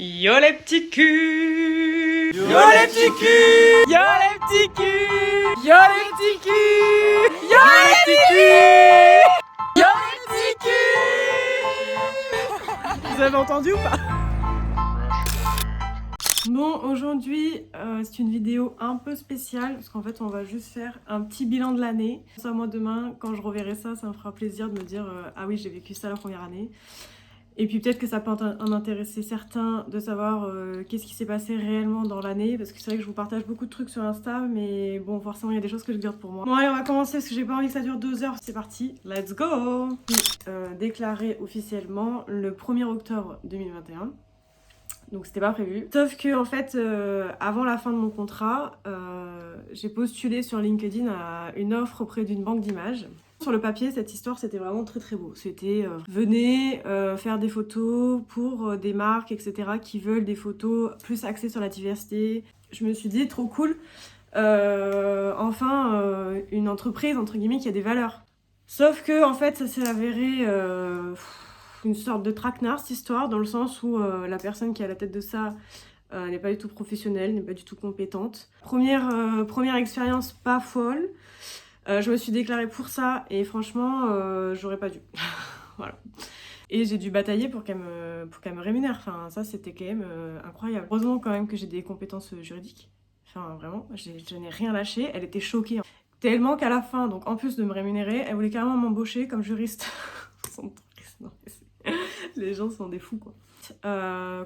Yo les petits culs! Yo les petits culs! Yo les petits culs! Yo les petits culs! Yo les petits culs! Yo les petits culs! Vous avez entendu ou pas? Bon, aujourd'hui, c'est une vidéo un peu spéciale parce qu'en fait, on va juste faire un petit bilan de l'année. Ça, moi, demain, quand je reverrai ça, ça me fera plaisir de me dire ah oui, j'ai vécu ça la première année. Et puis peut-être que ça peut en intéresser certains de savoir qu'est-ce qui s'est passé réellement dans l'année, parce que c'est vrai que je vous partage beaucoup de trucs sur Insta, mais bon, forcément, il y a des choses que je garde pour moi. Bon, allez, on va commencer parce que j'ai pas envie que ça dure 2 heures. C'est parti, let's go! Déclaré officiellement le 1er octobre 2021. Donc c'était pas prévu. Sauf que en fait, avant la fin de mon contrat, j'ai postulé sur LinkedIn à une offre auprès d'une banque d'images. Sur le papier, cette histoire, c'était vraiment très très beau. C'était venez faire des photos pour des marques, etc. qui veulent des photos plus axées sur la diversité. Je me suis dit, trop cool. Enfin, une entreprise, entre guillemets, qui a des valeurs. Sauf que, en fait, ça s'est avéré une sorte de traquenard, cette histoire, dans le sens où la personne qui est à la tête de ça n'est pas du tout professionnelle, n'est pas du tout compétente. Première expérience pas folle. Je me suis déclarée pour ça et franchement, j'aurais pas dû. Voilà. Et j'ai dû batailler pour qu'elle me rémunère. Enfin, ça, c'était quand même incroyable. Heureusement quand même que j'ai des compétences juridiques. Enfin, vraiment, je n'ai rien lâché. Elle était choquée. Tellement qu'à la fin, donc en plus de me rémunérer, elle voulait carrément m'embaucher comme juriste. Les gens sont des fous, quoi.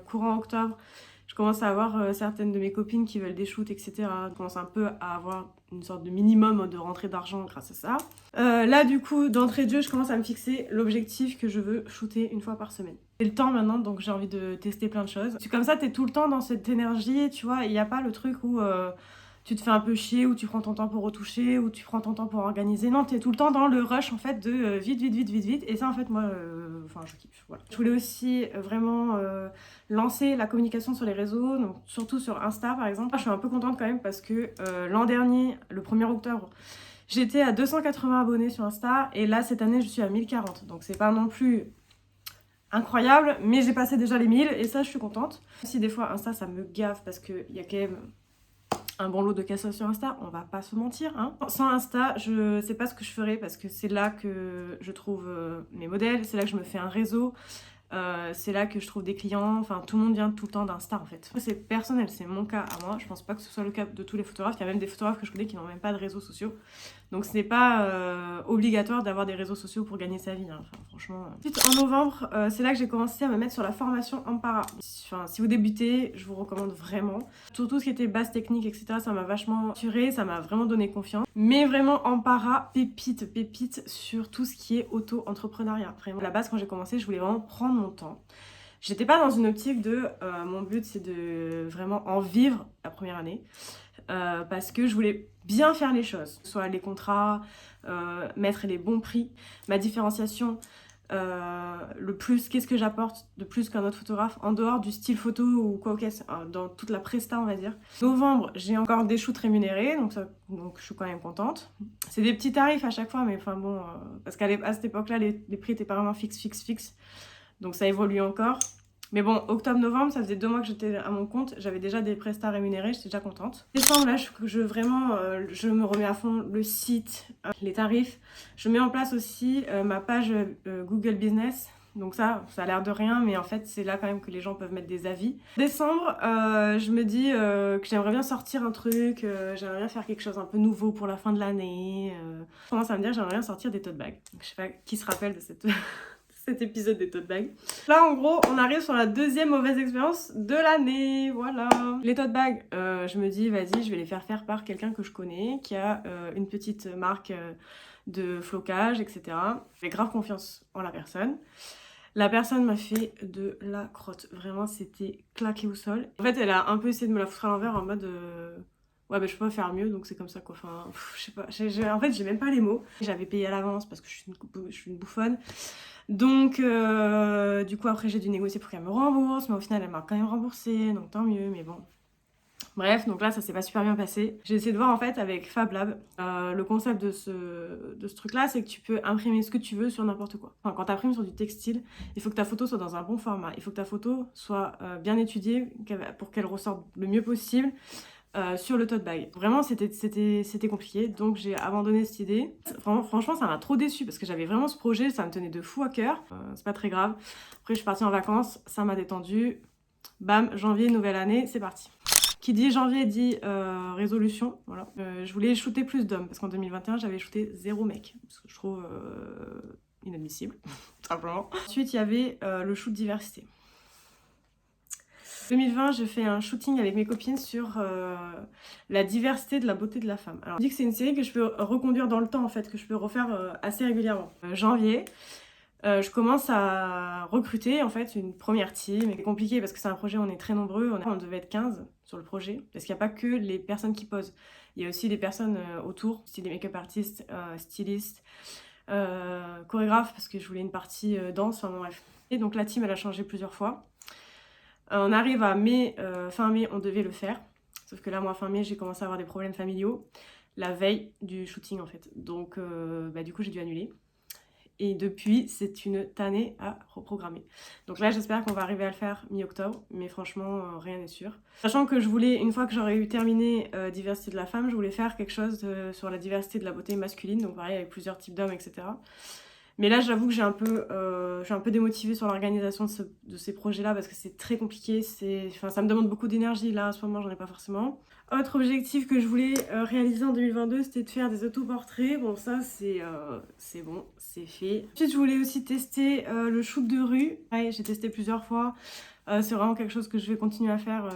Courant octobre, je commence à avoir certaines de mes copines qui veulent des shoots, etc. Je commence un peu à avoir une sorte de minimum de rentrée d'argent grâce à ça. Là, du coup, d'entrée de jeu, je commence à me fixer l'objectif que je veux shooter une fois par semaine. C'est le temps maintenant, donc j'ai envie de tester plein de choses. C'est comme ça, t'es tout le temps dans cette énergie, tu vois. Il n'y a pas le truc où tu te fais un peu chier, où tu prends ton temps pour retoucher, où tu prends ton temps pour organiser. Non, t'es tout le temps dans le rush, en fait, de vite. Et ça, en fait, moi, je kiffe. Voilà. Je voulais aussi vraiment lancer la communication sur les réseaux, donc surtout sur Insta, par exemple. Je suis un peu contente quand même parce que l'an dernier, le 1er octobre, j'étais à 280 abonnés sur Insta. Et là, cette année, je suis à 1040. Donc, c'est pas non plus incroyable, mais j'ai passé déjà les 1000 et ça, je suis contente. Si des fois, Insta, ça me gave parce qu'il y a quand même un bon lot de cassos sur Insta, on va pas se mentir, hein. Sans Insta, je sais pas ce que je ferais parce que c'est là que je trouve mes modèles, c'est là que je me fais un réseau, c'est là que je trouve des clients, enfin tout le monde vient tout le temps d'Insta en fait. C'est personnel, c'est mon cas à moi, je pense pas que ce soit le cas de tous les photographes, il y a même des photographes que je connais qui n'ont même pas de réseaux sociaux. Donc ce n'est pas obligatoire d'avoir des réseaux sociaux pour gagner sa vie, hein. Enfin, franchement. Ensuite, en novembre, c'est là que j'ai commencé à me mettre sur la formation en para. Enfin, si vous débutez, je vous recommande vraiment. Surtout ce qui était base technique, etc., ça m'a vachement assuré, ça m'a vraiment donné confiance. Mais vraiment en para, pépite sur tout ce qui est auto-entrepreneuriat. Vraiment, à la base, quand j'ai commencé, je voulais vraiment prendre mon temps. J'étais pas dans une optique de mon but c'est de vraiment en vivre la première année. Parce que je voulais bien faire les choses, soit les contrats, mettre les bons prix, ma différenciation, le plus, qu'est-ce que j'apporte de plus qu'un autre photographe en dehors du style photo ou quoi, ok, dans toute la presta on va dire. Novembre, j'ai encore des shoots rémunérés, donc je suis quand même contente. C'est des petits tarifs à chaque fois, mais enfin bon, parce qu'à cette époque-là, les prix étaient pas vraiment fixes, donc ça évolue encore. Mais bon, octobre-novembre, ça faisait 2 mois que j'étais à mon compte, j'avais déjà des prestats rémunérés, j'étais déjà contente. Décembre, là, je me remets à fond le site, les tarifs. Je mets en place aussi ma page Google Business. Donc ça a l'air de rien, mais en fait, c'est là quand même que les gens peuvent mettre des avis. Décembre, je me dis que j'aimerais bien sortir un truc, j'aimerais bien faire quelque chose un peu nouveau pour la fin de l'année. Je commence à me dire que j'aimerais bien sortir des tote bags. Donc, je sais pas qui se rappelle de cet épisode des tote bags. Là, en gros, on arrive sur la 2e mauvaise expérience de l'année, voilà. Les tote bags, je me dis, vas-y, je vais les faire par quelqu'un que je connais, qui a une petite marque de flocage, etc. J'ai grave confiance en la personne. La personne m'a fait de la crotte. Vraiment, c'était claqué au sol. En fait, elle a un peu essayé de me la foutre à l'envers en mode... ouais, je peux pas faire mieux, donc c'est comme ça, quoi. Enfin, je sais pas. En fait, j'ai même pas les mots. J'avais payé à l'avance parce que je suis une bouffonne. Donc, du coup, après, j'ai dû négocier pour qu'elle me rembourse. Mais au final, elle m'a quand même remboursé, donc tant mieux, mais bon. Bref, donc là, ça s'est pas super bien passé. J'ai essayé de voir en fait avec Fab Lab. Le concept de ce truc-là, c'est que tu peux imprimer ce que tu veux sur n'importe quoi. Enfin, quand tu imprimes sur du textile, il faut que ta photo soit dans un bon format. Il faut que ta photo soit bien étudiée pour qu'elle ressorte le mieux possible sur le tote bag. Vraiment, c'était compliqué, donc j'ai abandonné cette idée. Franchement, ça m'a trop déçue parce que j'avais vraiment ce projet, ça me tenait de fou à cœur. C'est pas très grave. Après, je suis partie en vacances, ça m'a détendue. Bam, janvier, nouvelle année, c'est parti. Qui dit janvier dit résolution, voilà. Je voulais shooter plus d'hommes, parce qu'en 2021, j'avais shooté 0 mec, ce que je trouve inadmissible, tout simplement. Ensuite, il y avait le shoot diversité. 2020, je fais un shooting avec mes copines sur la diversité de la beauté de la femme. Alors, je dis que c'est une série que je peux reconduire dans le temps, en fait, que je peux refaire assez régulièrement. Janvier, je commence à recruter en fait une première team. C'est compliqué parce que c'est un projet où on est très nombreux, on devait être 15 sur le projet, parce qu'il n'y a pas que les personnes qui posent, il y a aussi des personnes autour, style des make-up artistes, stylistes, chorégraphes, parce que je voulais une partie danse, enfin bon, bref. Et donc la team elle a changé plusieurs fois. On arrive à mai, fin mai, on devait le faire, sauf que là moi fin mai j'ai commencé à avoir des problèmes familiaux la veille du shooting en fait, donc du coup j'ai dû annuler. Et depuis, c'est une tannée à reprogrammer. Donc là, j'espère qu'on va arriver à le faire mi-octobre, mais franchement, rien n'est sûr. Sachant que je voulais, une fois que j'aurais eu terminé diversité de la femme, je voulais faire quelque chose sur la diversité de la beauté masculine, donc pareil, avec plusieurs types d'hommes, etc. Mais là, j'avoue que je suis un peu démotivée sur l'organisation de ces projets-là, parce que c'est très compliqué, ça me demande beaucoup d'énergie, là, en ce moment, j'en ai pas forcément. Autre objectif que je voulais réaliser en 2022, c'était de faire des autoportraits. Bon, ça, c'est bon, c'est fait. Ensuite, je voulais aussi tester le shoot de rue. Ouais, j'ai testé plusieurs fois. C'est vraiment quelque chose que je vais continuer à faire.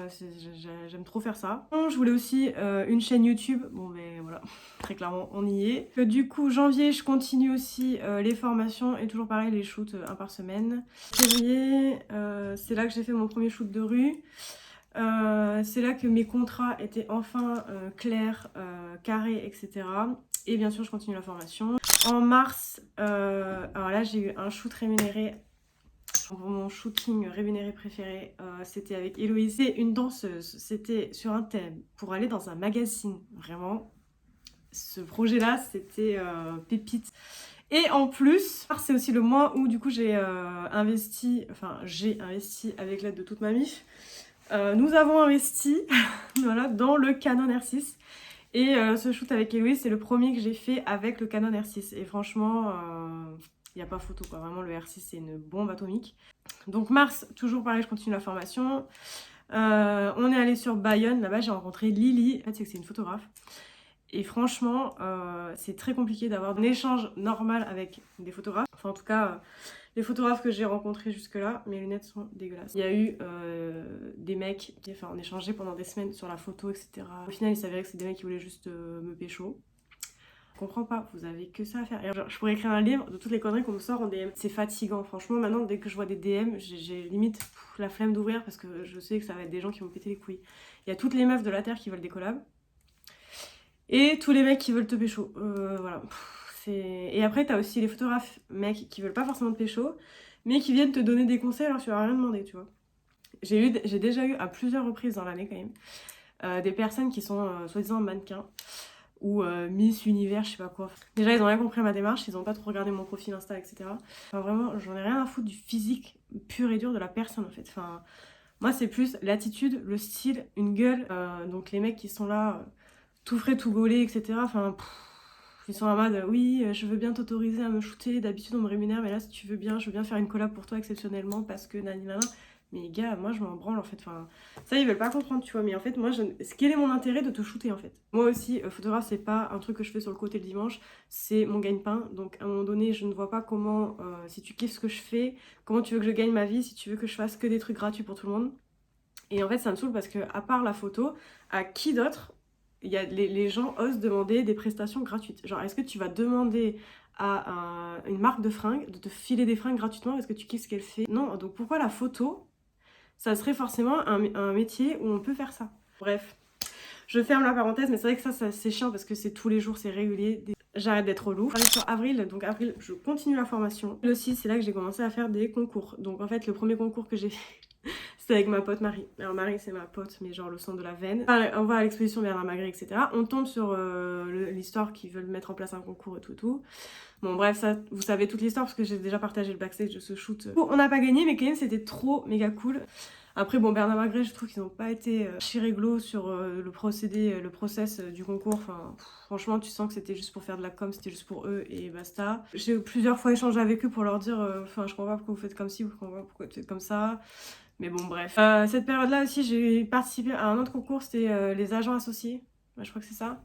J'aime trop faire ça. Je voulais aussi une chaîne YouTube. Bon, mais voilà, très clairement, on y est. Du coup, janvier, je continue aussi les formations et toujours pareil, les shoots un par semaine. Février, c'est là que j'ai fait mon premier shoot de rue. C'est là que mes contrats étaient enfin clairs, carrés, etc. Et bien sûr, je continue la formation. En mars, alors là, j'ai eu un shoot rémunéré. Mon shooting rémunéré préféré, c'était avec Héloïse. C'est une danseuse. C'était sur un thème pour aller dans un magazine. Vraiment, ce projet-là, c'était pépite. Et en plus, c'est aussi le mois où du coup j'ai investi avec l'aide de toute ma mif. Nous avons investi voilà, dans le Canon R6 et ce shoot avec Héloïse c'est le premier que j'ai fait avec le Canon R6 et franchement il n'y a pas photo quoi, vraiment le R6 c'est une bombe atomique. Donc mars, toujours pareil, je continue la formation. On est allé sur Bayonne, là-bas j'ai rencontré Lily, en fait c'est une photographe. Et franchement, c'est très compliqué d'avoir un échange normal avec des photographes. Enfin, en tout cas, les photographes que j'ai rencontrés jusque-là, mes lunettes sont dégueulasses. Il y a eu des mecs qui ont échangé pendant des semaines sur la photo, etc. Au final, il s'avérait que c'est des mecs qui voulaient juste me pécho. Je comprends pas, vous avez que ça à faire. Et genre, je pourrais écrire un livre de toutes les conneries qu'on me sort en DM. C'est fatigant, franchement. Maintenant, dès que je vois des DM, j'ai limite la flemme d'ouvrir parce que je sais que ça va être des gens qui vont me péter les couilles. Il y a toutes les meufs de la Terre qui veulent des collabs. Et tous les mecs qui veulent te pécho, voilà. Et après, t'as aussi les photographes mecs qui veulent pas forcément te pécho, mais qui viennent te donner des conseils alors que tu leur as rien demandé, tu vois. J'ai déjà eu à plusieurs reprises dans l'année quand même, des personnes qui sont soi-disant mannequins, ou Miss Univers, je sais pas quoi. Déjà, ils ont rien compris à ma démarche, ils ont pas trop regardé mon profil Insta, etc. Enfin, vraiment, j'en ai rien à foutre du physique pur et dur de la personne, en fait. Enfin, moi, c'est plus l'attitude, le style, une gueule. Donc les mecs qui sont là... tout frais, tout gaulé, etc. Enfin, ils sont en mode oui, je veux bien t'autoriser à me shooter. D'habitude, on me rémunère, mais là, si tu veux bien, je veux bien faire une collab pour toi exceptionnellement parce que nanana. Mais gars, moi, je m'en branle en fait. Enfin, ça, ils veulent pas comprendre, tu vois. Mais en fait, moi, quel est mon intérêt de te shooter en fait? Moi aussi, photographe, c'est pas un truc que je fais sur le côté le dimanche, c'est mon gagne-pain. Donc, à un moment donné, je ne vois pas comment, si tu kiffes ce que je fais, comment tu veux que je gagne ma vie, si tu veux que je fasse que des trucs gratuits pour tout le monde. Et en fait, ça me saoule parce que, à part la photo, à qui d'autre? Les gens osent demander des prestations gratuites. Genre, est-ce que tu vas demander à une marque de fringues de te filer des fringues gratuitement parce que tu kiffes ce qu'elle fait? Non, donc pourquoi la photo, ça serait forcément un métier où on peut faire ça? Bref, je ferme la parenthèse, mais c'est vrai que ça c'est chiant parce que c'est tous les jours, c'est régulier. J'arrête d'être relou. J'arrive sur avril, donc avril, je continue la formation. Le 6, c'est là que j'ai commencé à faire des concours. Donc en fait, le premier concours que j'ai fait, C'était avec ma pote Marie. Alors Marie c'est ma pote, mais genre le sang de la veine. Enfin, on va à l'exposition Bernard Magret, etc. On tombe sur l'histoire qu'ils veulent mettre en place un concours et tout. Bon bref, ça, vous savez toute l'histoire parce que j'ai déjà partagé le backstage de ce shoot. Bon, on n'a pas gagné, mais quand même c'était trop méga cool. Après bon, Bernard Magret, je trouve qu'ils n'ont pas été archi réglo sur le procédé, le process du concours. Enfin, franchement, tu sens que c'était juste pour faire de la com, c'était juste pour eux et basta. J'ai plusieurs fois échangé avec eux pour leur dire, enfin, je comprends pas pourquoi vous faites comme ci, je comprends pas pourquoi vous faites comme ça. Mais bon, bref. Cette période-là aussi, j'ai participé à un autre concours, c'était les agents associés. Ouais, je crois que c'est ça.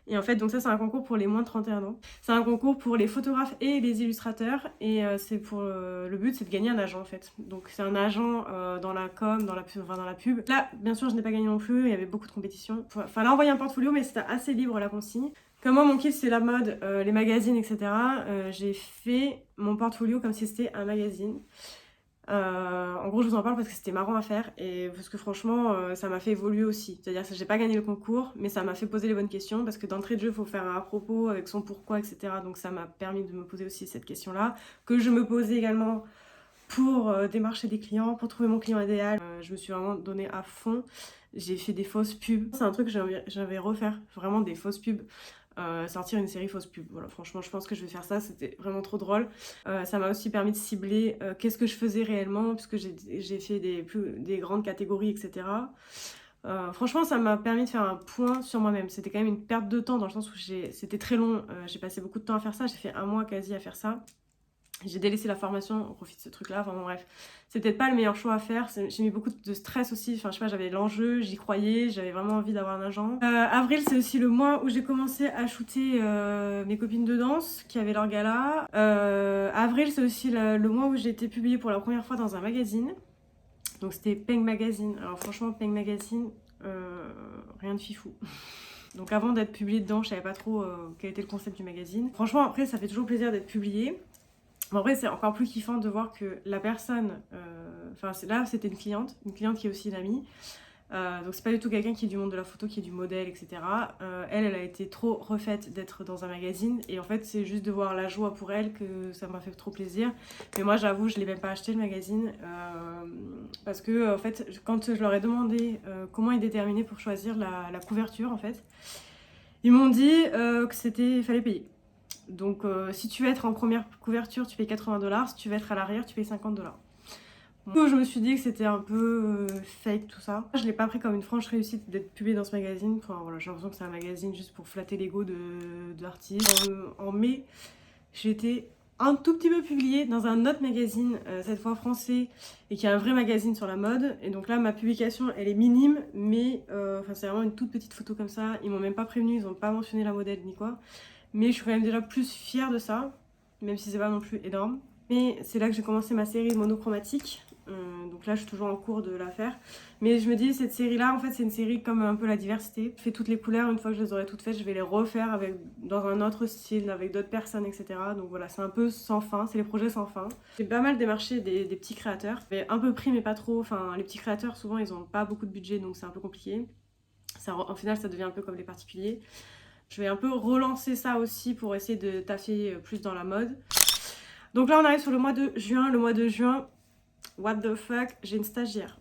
Et en fait, donc ça, c'est un concours pour les moins de 31 ans. C'est un concours pour les photographes et les illustrateurs. Et c'est pour le but, c'est de gagner un agent, en fait. Donc c'est un agent dans la com, dans la pub. Là, bien sûr, je n'ai pas gagné non plus. Il y avait beaucoup de compétitions. Fallait envoyer un portfolio, mais c'était assez libre, la consigne. Comme moi, mon kiff, c'est la mode, les magazines, etc. J'ai fait mon portfolio comme si c'était un magazine. En gros, je vous en parle parce que c'était marrant à faire et parce que franchement, ça m'a fait évoluer aussi. C'est-à-dire que j'ai pas gagné le concours, mais ça m'a fait poser les bonnes questions parce que d'entrée de jeu, il faut faire un à propos avec son pourquoi, etc. Donc ça m'a permis de me poser aussi cette question-là, que je me posais également pour démarcher des clients, pour trouver mon client idéal. Je me suis vraiment donnée à fond. J'ai fait des fausses pubs. C'est un truc que j'avais refaire, vraiment des fausses pubs. Sortir une série fausse pub. Voilà, franchement, je pense que je vais faire ça, c'était vraiment trop drôle. Ça m'a aussi permis de cibler qu'est-ce que je faisais réellement, puisque j'ai fait des grandes catégories, etc. Franchement, ça m'a permis de faire un point sur moi-même. C'était quand même une perte de temps dans le sens où c'était très long. J'ai passé beaucoup de temps à faire ça, j'ai fait un mois quasi à faire ça. J'ai délaissé la formation au profit de ce truc-là, enfin bon bref. C'est peut-être pas le meilleur choix à faire, j'ai mis beaucoup de stress aussi, enfin je sais pas, j'avais l'enjeu, j'y croyais, j'avais vraiment envie d'avoir un agent. Avril c'est aussi le mois où j'ai commencé à shooter mes copines de danse qui avaient leur gala. Avril c'est aussi le mois où j'ai été publiée pour la première fois dans un magazine. Donc c'était Peng Magazine, alors franchement Peng Magazine, rien de fifou. Donc avant d'être publiée dedans, je savais pas trop quel était le concept du magazine. Franchement après ça fait toujours plaisir d'être publiée. En vrai, c'est encore plus kiffant de voir que la personne, enfin là c'était une cliente qui est aussi une amie, donc c'est pas du tout quelqu'un qui est du monde de la photo, qui est du modèle, etc. Elle a été trop refaite d'être dans un magazine et en fait c'est juste de voir la joie pour elle que ça m'a fait trop plaisir. Mais moi j'avoue, je l'ai même pas acheté le magazine parce que en fait quand je leur ai demandé comment ils déterminaient pour choisir la couverture en fait, ils m'ont dit que fallait payer. Donc si tu veux être en première couverture, tu payes 80$, si tu veux être à l'arrière, tu payes 50$. Donc, je me suis dit que c'était un peu fake tout ça. Je l'ai pas pris comme une franche réussite d'être publiée dans ce magazine. Enfin voilà, j'ai l'impression que c'est un magazine juste pour flatter l'ego d'artistes. En mai, j'ai été un tout petit peu publiée dans un autre magazine, cette fois français, et qui est un vrai magazine sur la mode. Et donc là, ma publication, elle est minime, mais c'est vraiment une toute petite photo comme ça. Ils m'ont même pas prévenu, ils ont pas mentionné la modèle ni quoi. Mais je suis quand même déjà plus fière de ça, même si c'est pas non plus énorme. Mais c'est là que j'ai commencé ma série monochromatique. Donc là, je suis toujours en cours de la faire. Mais je me dis, cette série-là, en fait, c'est une série comme un peu la diversité. Je fais toutes les couleurs, une fois que je les aurai toutes faites, je vais les refaire dans un autre style, avec d'autres personnes, etc. Donc voilà, c'est un peu sans fin, c'est les projets sans fin. J'ai pas mal démarché des petits créateurs. J'ai un peu pris, mais pas trop. Enfin, les petits créateurs, souvent, ils ont pas beaucoup de budget, donc c'est un peu compliqué. En final, ça devient un peu comme les particuliers. Je vais un peu relancer ça aussi pour essayer de taffer plus dans la mode. Donc là, on arrive sur le mois de juin. Le mois de juin, what the fuck, j'ai une stagiaire.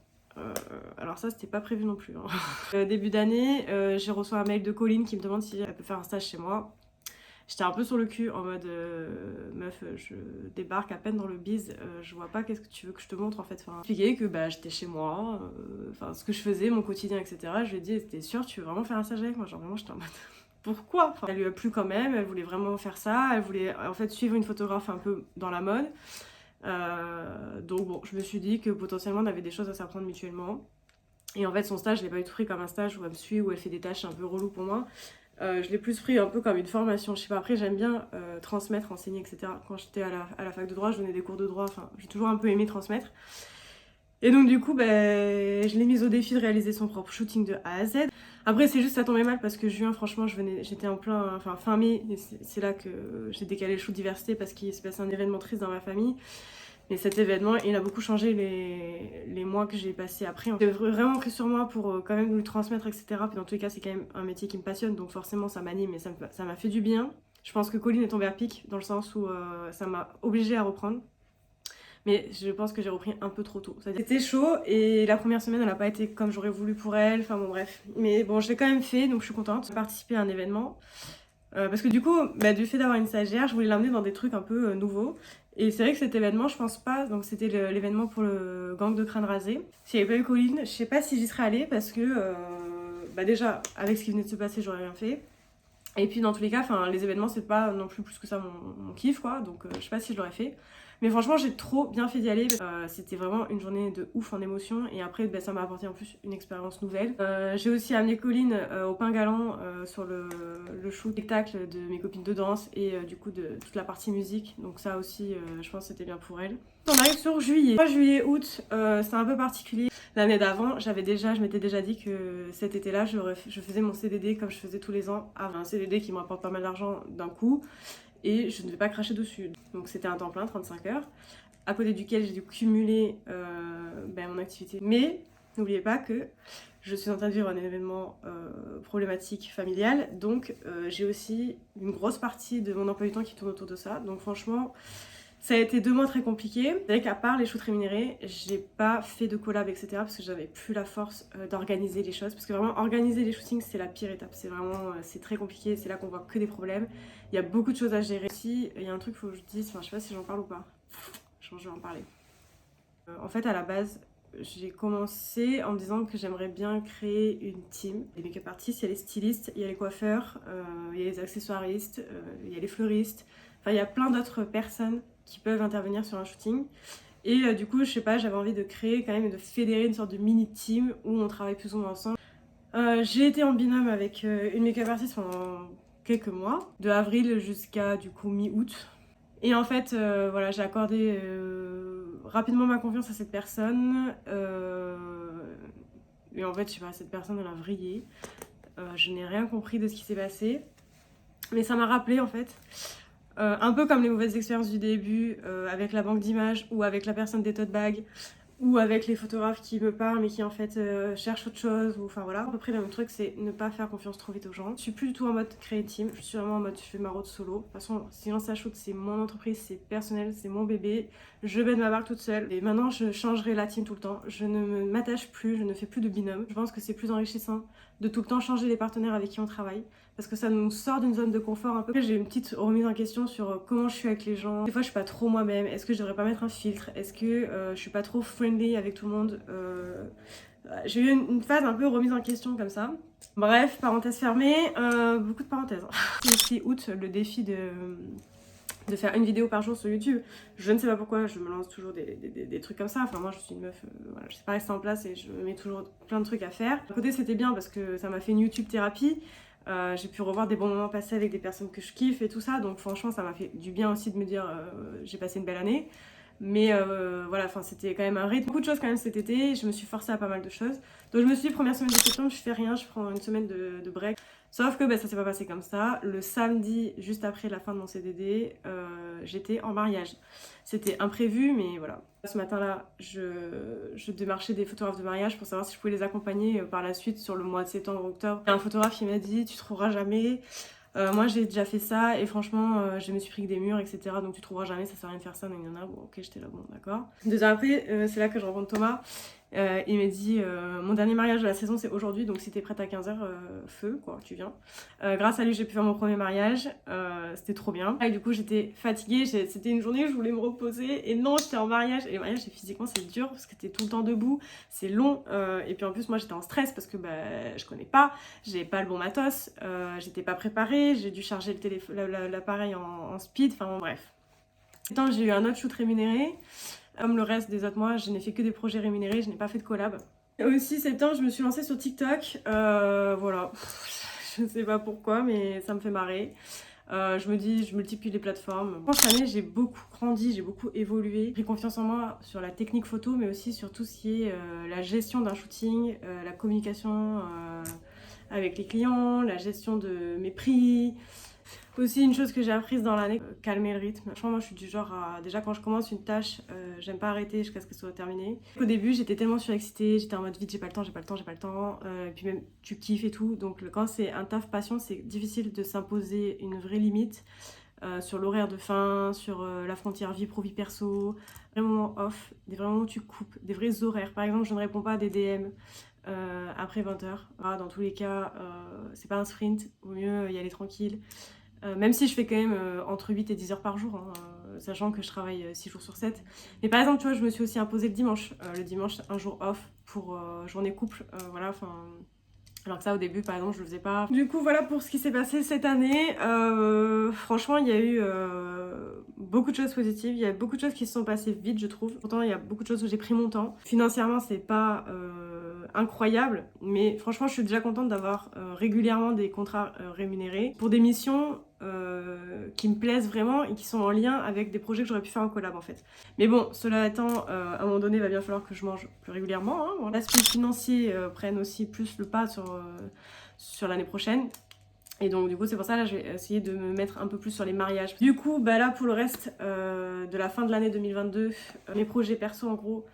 Alors ça, c'était pas prévu non plus. Hein. Début d'année, j'ai reçu un mail de Colline qui me demande si elle peut faire un stage chez moi. J'étais un peu sur le cul en mode meuf, je débarque à peine dans le biz, je vois pas qu'est-ce que tu veux que je te montre en fait. Enfin, expliquer que j'étais chez moi, ce que je faisais, mon quotidien, etc. Je lui ai dit, t'es sûre, tu veux vraiment faire un stage avec moi? Genre vraiment, j'étais en mode pourquoi? Enfin, elle lui a plu quand même, elle voulait vraiment faire ça, elle voulait en fait suivre une photographe un peu dans la mode. Donc bon, je me suis dit que potentiellement on avait des choses à s'apprendre mutuellement. Et en fait, son stage, je l'ai pas du tout pris comme un stage où elle me suit, où elle fait des tâches un peu reloues pour moi. Je l'ai plus pris un peu comme une formation, je sais pas, après j'aime bien transmettre, enseigner, etc. Quand j'étais à la fac de droit, je donnais des cours de droit, enfin j'ai toujours un peu aimé transmettre. Et donc du coup, je l'ai mise au défi de réaliser son propre shooting de A à Z. Après c'est juste ça tombait mal parce que juin, franchement, j'étais en plein, fin mai, c'est là que j'ai décalé le shoot diversité parce qu'il s'est passé un événement triste dans ma famille. Mais cet événement, il a beaucoup changé les mois que j'ai passés après. J'ai vraiment pris sur moi pour quand même lui transmettre, etc. Puis dans tous les cas, c'est quand même un métier qui me passionne, donc forcément ça m'anime et ça m'a fait du bien. Je pense que Colline est tombée à pic, dans le sens où ça m'a obligée à reprendre. mais je pense que j'ai repris un peu trop tôt. C'était chaud et la première semaine elle n'a pas été comme j'aurais voulu pour elle, enfin bon bref. Mais bon je l'ai quand même fait donc je suis contente. J'ai participé à un événement parce que du coup du fait d'avoir une stagiaire je voulais l'emmener dans des trucs un peu nouveaux. Et c'est vrai que cet événement, je pense pas, donc c'était l'événement pour le gang de crâne rasé. S'il n'y avait pas eu Colline, je sais pas si j'y serais allée parce que déjà, avec ce qui venait de se passer, j'aurais rien fait. Et puis dans tous les cas, les événements, c'est pas non plus que ça mon kiff, quoi, donc je sais pas si je l'aurais fait. Mais franchement, j'ai trop bien fait d'y aller. C'était vraiment une journée de ouf en émotion. Et après, ça m'a apporté en plus une expérience nouvelle. J'ai aussi amené Colline au Pain Galant sur le show spectacle de mes copines de danse et du coup de toute la partie musique. Donc ça aussi, je pense que c'était bien pour elle. On arrive sur juillet. Juillet, août, c'est un peu particulier. L'année d'avant, je m'étais déjà dit que cet été-là, je faisais mon CDD comme je faisais tous les ans. Avant un CDD qui me rapporte pas mal d'argent d'un coup. Et je ne vais pas cracher dessus. Donc c'était un temps plein, 35 heures, à côté duquel j'ai dû cumuler mon activité. Mais n'oubliez pas que je suis en train de vivre un événement problématique familial, donc j'ai aussi une grosse partie de mon emploi du temps qui tourne autour de ça. Donc franchement, ça a été 2 mois très compliqués. C'est vrai qu'à part les shoots rémunérés, j'ai pas fait de collab, etc. parce que j'avais plus la force d'organiser les choses. Parce que vraiment, organiser les shootings, c'est la pire étape. C'est vraiment, c'est très compliqué. C'est là qu'on voit que des problèmes. Il y a beaucoup de choses à gérer. Si, il y a un truc qu'il faut que je dise, je sais pas si j'en parle ou pas. Je vais en parler. En fait, à la base, j'ai commencé en me disant que j'aimerais bien créer une team. Les make-up artistes, il y a les stylistes, il y a les coiffeurs, il y a les accessoiristes, il y a les fleuristes. Enfin, il y a plein d'autres personnes qui peuvent intervenir sur un shooting. Et du coup, je sais pas, j'avais envie de créer quand même et de fédérer une sorte de mini-team où on travaille plus ou moins ensemble. J'ai été en binôme avec une make-up artiste pendant quelques mois, de avril jusqu'à du coup mi-août. Et en fait, voilà, j'ai accordé rapidement ma confiance à cette personne. Et en fait, je sais pas, cette personne, elle a vrillé. Je n'ai rien compris de ce qui s'est passé. Mais ça m'a rappelé en fait. Un peu comme les mauvaises expériences du début avec la banque d'images ou avec la personne des tote bags ou avec les photographes qui me parlent mais qui en fait cherchent autre chose ou enfin voilà. À peu près le même truc, c'est ne pas faire confiance trop vite aux gens. Je suis plus du tout en mode créer team, je suis vraiment en mode je fais ma route solo. De toute façon, Silence à shoot, c'est mon entreprise, c'est personnel, c'est mon bébé. Je mène ma barque toute seule et maintenant je changerai la team tout le temps. Je ne m'attache plus, je ne fais plus de binôme. Je pense que c'est plus enrichissant de tout le temps changer les partenaires avec qui on travaille. Parce que ça nous sort d'une zone de confort un peu. J'ai une petite remise en question sur comment je suis avec les gens. Des fois je suis pas trop moi-même, est-ce que je devrais pas mettre un filtre? Est-ce que je suis pas trop friendly avec tout le monde? J'ai eu une phase un peu remise en question comme ça. Bref, parenthèse fermée, beaucoup de parenthèses. Ici août, le défi de faire une vidéo par jour sur YouTube. Je ne sais pas pourquoi, je me lance toujours des trucs comme ça. Enfin, moi, je suis une meuf, voilà, je sais pas rester en place et je me mets toujours plein de trucs à faire. D'un côté, c'était bien parce que ça m'a fait une YouTube thérapie. J'ai pu revoir des bons moments passés avec des personnes que je kiffe et tout ça. Donc, franchement, ça m'a fait du bien aussi de me dire j'ai passé une belle année. Mais voilà, c'était quand même un rythme. Beaucoup de choses quand même cet été. Je me suis forcée à pas mal de choses. Donc, je me suis dit, première semaine de septembre, je fais rien, je prends une semaine de break. Sauf que ça s'est pas passé comme ça. Le samedi, juste après la fin de mon CDD, j'étais en mariage. C'était imprévu, mais voilà. Ce matin-là, je démarchais des photographes de mariage pour savoir si je pouvais les accompagner par la suite sur le mois de septembre, octobre. Il y a un photographe qui m'a dit, tu trouveras jamais. Moi j'ai déjà fait ça et franchement je me suis pris que des murs etc, donc tu trouveras jamais, ça sert à rien de faire ça, donc il y en a, bon ok j'étais là, bon d'accord. 2 heures après c'est là que je rencontre Thomas, il m'a dit mon dernier mariage de la saison c'est aujourd'hui, donc si t'es prête à 15h feu quoi, tu viens. Grâce à lui j'ai pu faire mon premier mariage, c'était trop bien. Et du coup j'étais fatiguée, c'était une journée où je voulais me reposer et non j'étais en mariage, et le mariage physiquement c'est dur parce que t'es tout le temps debout, c'est long, et puis en plus moi j'étais en stress parce que je connais pas, j'avais pas le bon matos, j'étais pas préparée, j'ai dû charger l'appareil en speed, enfin bon, bref. Tant j'ai eu un autre shoot rémunéré. Comme le reste des autres mois, je n'ai fait que des projets rémunérés, je n'ai pas fait de collab. Aussi septembre, je me suis lancée sur TikTok. Voilà, je ne sais pas pourquoi, mais ça me fait marrer. Je me dis, je multiplie les plateformes. Je pense que cette année, j'ai beaucoup grandi, j'ai beaucoup évolué. J'ai pris confiance en moi sur la technique photo, mais aussi sur tout ce qui est la gestion d'un shooting, la communication avec les clients, la gestion de mes prix. Aussi une chose que j'ai apprise dans l'année, calmer le rythme. Franchement moi je suis du genre à, déjà quand je commence une tâche, j'aime pas arrêter jusqu'à ce qu'elle soit terminée. Au début j'étais tellement surexcitée, j'étais en mode vite j'ai pas le temps, et puis même tu kiffes et tout. Donc quand c'est un taf passion c'est difficile de s'imposer une vraie limite. sur l'horaire de fin, sur la frontière vie pro, vie perso, des moments off, des vrais moments où tu coupes, des vrais horaires. Par exemple, je ne réponds pas à des DM après 20h. Ah, dans tous les cas, c'est pas un sprint, vaut mieux y aller tranquille. Même si je fais quand même entre 8 et 10 heures par jour, hein, sachant que je travaille 6 jours sur 7. Mais par exemple, tu vois, je me suis aussi imposé le dimanche. Le dimanche, un jour off pour journée couple. Voilà, enfin... Alors que ça, au début, par exemple, je le faisais pas. Du coup, voilà pour ce qui s'est passé cette année. Franchement, il y a eu beaucoup de choses positives. Il y a beaucoup de choses qui se sont passées vite, je trouve. Pourtant, il y a beaucoup de choses où j'ai pris mon temps. Financièrement, c'est pas incroyable. Mais franchement, je suis déjà contente d'avoir régulièrement des contrats rémunérés pour des missions qui me plaisent vraiment et qui sont en lien avec des projets que j'aurais pu faire en collab, en fait. Mais bon, cela étant, à un moment donné, il va bien falloir que je mange plus régulièrement. Hein. Bon, l'aspect financier prenne aussi plus le pas sur l'année prochaine. Et donc du coup c'est pour ça là je vais essayer de me mettre un peu plus sur les mariages. Du coup bah là pour le reste de la fin de l'année 2022, mes projets perso en gros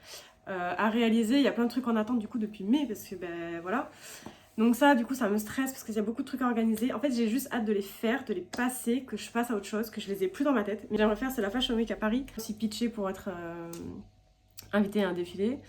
à réaliser. Il y a plein de trucs en attente du coup depuis mai parce que ben voilà. Donc ça du coup ça me stresse parce qu'il y a beaucoup de trucs à organiser. En fait j'ai juste hâte de les faire, de les passer, que je passe à autre chose, que je les ai plus dans ma tête. Mais j'aimerais faire c'est la Fashion Week à Paris. Aussi pitché pour être invitée à un défilé.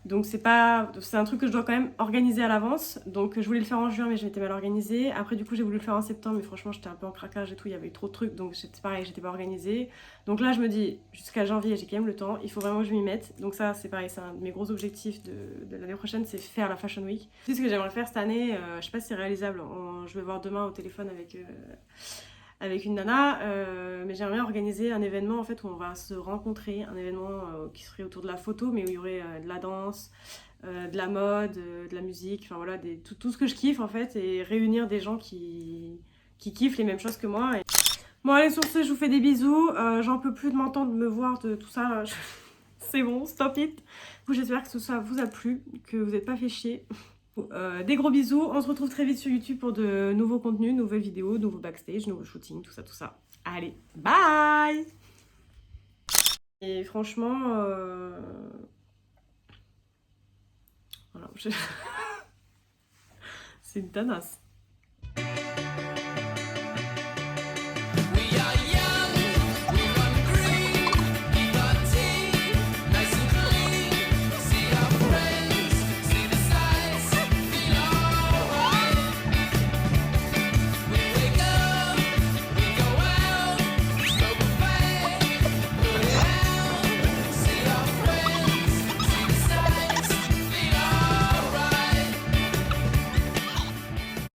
Donc c'est un truc que je dois quand même organiser à l'avance. Donc je voulais le faire en juin mais je m'étais mal organisée. Après du coup j'ai voulu le faire en septembre mais franchement j'étais un peu en craquage et tout, il y avait eu trop de trucs donc c'était pareil, j'étais pas organisée. Donc là je me dis jusqu'à janvier j'ai quand même le temps, il faut vraiment que je m'y mette. Donc ça c'est pareil, c'est un de mes gros objectifs de l'année prochaine, c'est faire la Fashion Week. C'est ce que j'aimerais faire cette année, je sais pas si c'est réalisable, je vais voir demain au téléphone avec une nana, mais j'aimerais bien organiser un événement en fait où on va se rencontrer, un événement qui serait autour de la photo mais où il y aurait de la danse, de la mode, de la musique, enfin voilà, tout ce que je kiffe en fait et réunir des gens qui kiffent les mêmes choses que moi. Bon allez sur ce, je vous fais des bisous, j'en peux plus de m'entendre, de me voir, de tout ça, c'est bon, stop it. J'espère que ça vous a plu, que vous n'êtes pas fait chier. Des gros bisous, on se retrouve très vite sur YouTube pour de nouveaux contenus, nouvelles vidéos, nouveaux backstage, nouveaux shootings, tout ça. Allez, bye. Et franchement, voilà, c'est une tanasse.